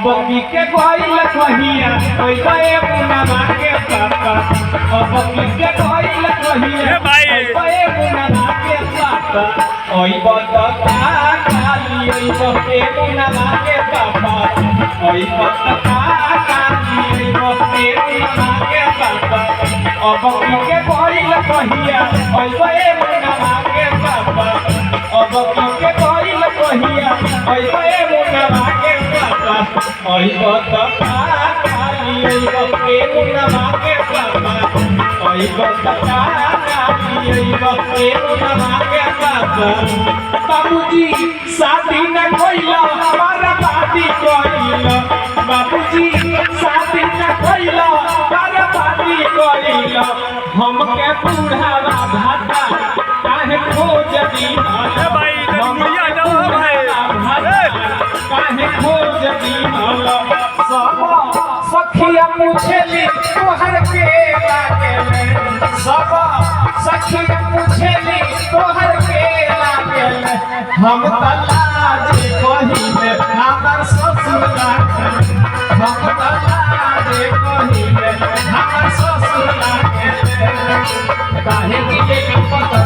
अब की के कोइल कहिया ओइ गए मुनवा के पापा अब की के कोइल कहिया ओइ गए मुनवा के पापा ओइ बता काली ओइ बते मुनवा के पापा ओइ बता काली ओइ बते मुनवा के पापा अब की के कोइल कहिया ओइ गए मुनवा के पापा अब की के कोइल कहिया ओइ गए मुनवा के पापा ओइ बता काली ओइ बते मुनवा के पापा ओइ बता काली ओइ बते मुनवा के पापा बाबूजी शादी न कोइला हमारा बाती कोइला बाबूजी शादी न कोइला हमारा बाती कोइला हमके बूढ़ावा भाता काहे खोज दीना भाई दुनिया जाओ भाई काहे खोज दीना सब सखिया पूछेली तोहर के लागे सब सखिया पूछेली तोहर के लागे हम तलाज कहिले हमर ससुर लागे हम तलाज कहिले हमर ससुर लागे काहे दिले के पता